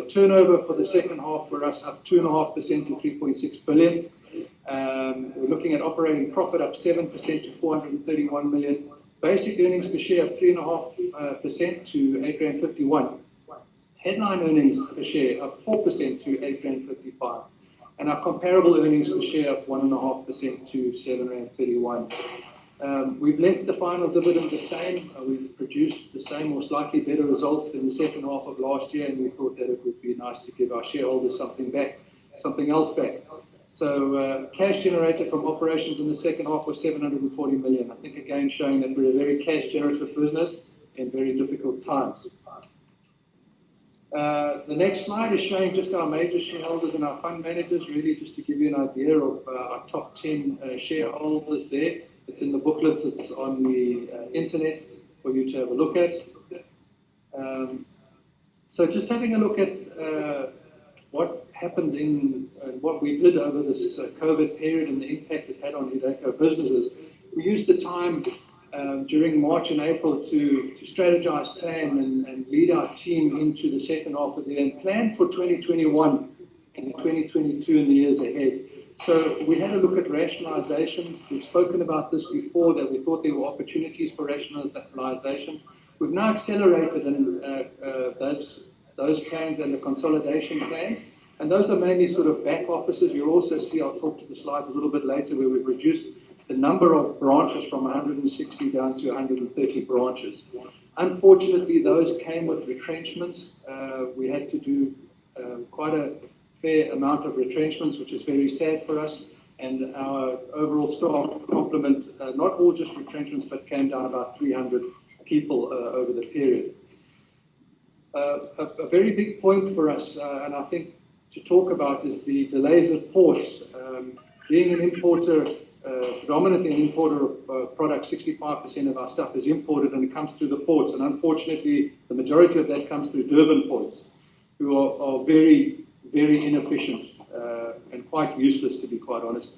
turnover for the second half for us up 2.5% to 3.6 billion. We're looking at operating profit up 7% to 431 million. Basic earnings per share up 3.5% to 8.51. Headline earnings per share up 4% to 8.55. And our comparable earnings per share up 1.5% to 7.31. We've left the final dividend the same. We've produced the same or slightly better results than the second half of last year, and we thought that it would be nice to give our shareholders something else back. So cash generated from operations in the second half was 740 million. I think again showing that we're a very cash generative business in very difficult times. The next slide is showing just our major shareholders and our fund managers, really just to give you an idea of our top 10 shareholders there. It's in the booklets, it's on the internet for you to have a look at. So just having a look at what happened what we did over this COVID period and the impact it had on Hudaco businesses. We used the time during March and April to strategize, plan and lead our team into the second half of the year and plan for 2021 and 2022 and the years ahead. So we had a look at rationalization. We've spoken about this before, that we thought there were opportunities for rationalization. We've now accelerated those plans and the consolidation plans. And those are mainly sort of back offices. You'll also see, I'll talk to the slides a little bit later, where we've reduced the number of branches from 160 down to 130 branches. Unfortunately, those came with retrenchments. We had to do quite a fair amount of retrenchments, which is very sad for us. And our overall staff complement, not all just retrenchments, but came down about 300 people over the period. A very big point for us, and I think to talk about, is the delays at ports. Being an importer, predominantly an importer of products, 65% of our stuff is imported and it comes through the ports. And unfortunately, the majority of that comes through Durban ports, who are very, very inefficient and quite useless, to be quite honest.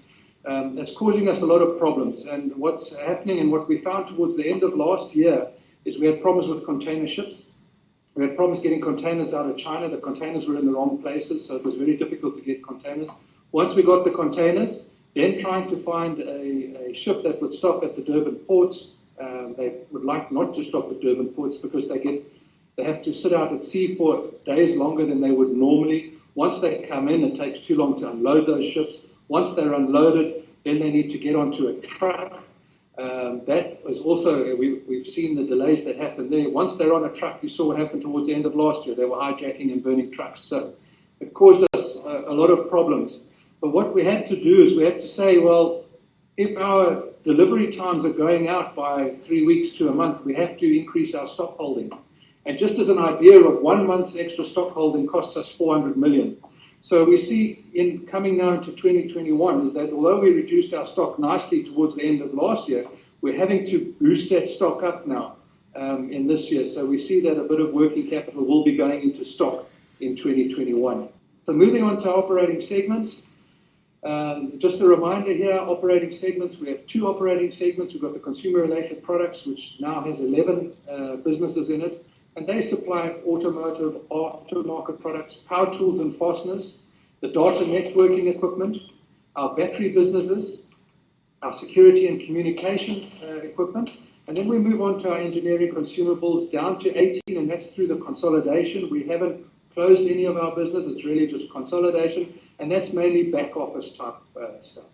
That's causing us a lot of problems. And what's happening and what we found towards the end of last year is we had problems with container ships. We had problems getting containers out of China. The containers were in the wrong places, so it was very difficult to get containers. Once we got the containers, then trying to find a ship that would stop at the Durban ports. They would like not to stop at Durban ports because they have to sit out at sea for days longer than they would normally. Once they come in, it takes too long to unload those ships. Once they're unloaded, then they need to get onto a truck. That was also, we've seen the delays that happened there. Once they're on a truck, you saw what happened towards the end of last year. They were hijacking and burning trucks. So it caused us a lot of problems. But what we had to do is we had to say, well, if our delivery times are going out by 3 weeks to a month, we have to increase our stock holding. And just as an idea of 1 month's extra stock holding costs us 400 million. So we see in coming now into 2021 is that although we reduced our stock nicely towards the end of last year, we're having to boost that stock up now in this year. So we see that a bit of working capital will be going into stock in 2021. So moving on to operating segments. Just a reminder here, operating segments. We have 2 operating segments. We've got the consumer-related products, which now has 11 businesses in it. And they supply automotive, aftermarket products, power tools and fasteners, the data networking equipment, our battery businesses, our security and communication equipment. And then we move on to our engineering consumables down to 18, and that's through the consolidation. We haven't closed any of our business. It's really just consolidation. And that's mainly back office type stuff.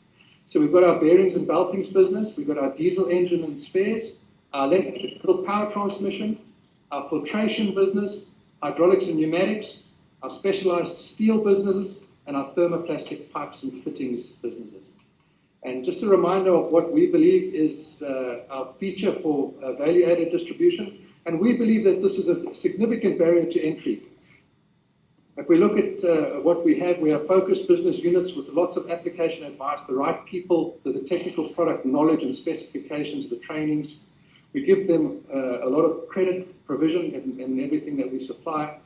So we've got our bearings and beltings business. We've got our diesel engine and spares, our electrical power transmission, our filtration business, hydraulics and pneumatics, our specialized steel businesses, and our thermoplastic pipes and fittings businesses. And just a reminder of what we believe is our feature for value-added distribution. And we believe that this is a significant barrier to entry. If we look at what we have focused business units with lots of application advice, the right people, the technical product knowledge and specifications, the trainings. We give them a lot of credit provision in everything that we supply.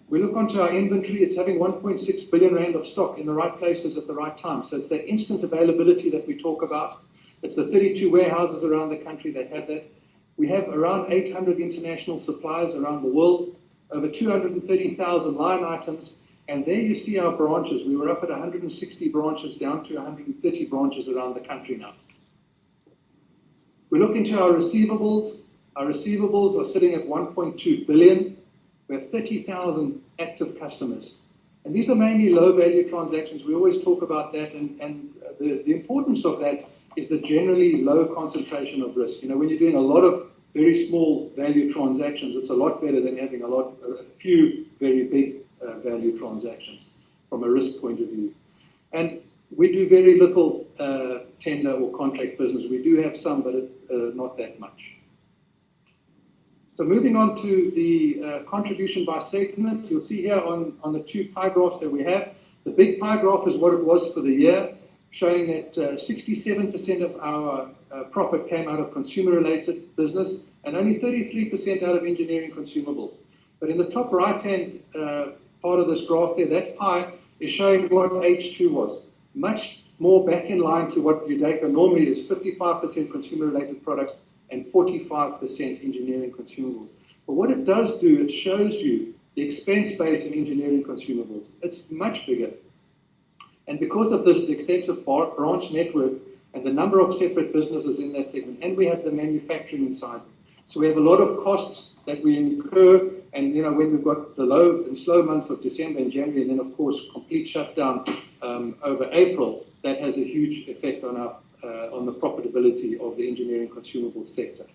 We look onto our inventory. It's having 1.6 billion rand of stock in the right places at the right time. So it's that instant availability that we talk about. It's the 32 warehouses around the country that have that. We have around 800 international suppliers around the world. over 230,000 line items. And there you see our branches. We were up at 160 branches, down to 130 branches around the country now. We look into our receivables. Our receivables are sitting at 1.2 billion. We have 30,000 active customers. And these are mainly low-value transactions. We always talk about that, and the importance of that is the generally low concentration of risk. You know, when you're doing a lot of very small value transactions, it's a lot better than having a few very big value transactions from a risk point of view. And we do very little tender or contract business. We do have some, but not that much. So moving on to the contribution by segment, you'll see here on the two pie graphs that we have, the big pie graph is what it was for the year, showing that 67% of our profit came out of consumer-related business and only 33% out of engineering consumables. But in the top right-hand part of this graph there, that pie is showing what H2 was. Much more back in line to what Hudaco normally is, 55% consumer-related products and 45% engineering consumables. But what it does do, it shows you the expense base in engineering consumables. It's much bigger. And because of this, the extensive branch network and the number of separate businesses in that segment, and we have the manufacturing inside. So we have a lot of costs that we incur, and you know, when we've got the low and slow months of December and January, and then of course complete shutdown over April, that has a huge effect on our on the profitability of the engineering consumables sector.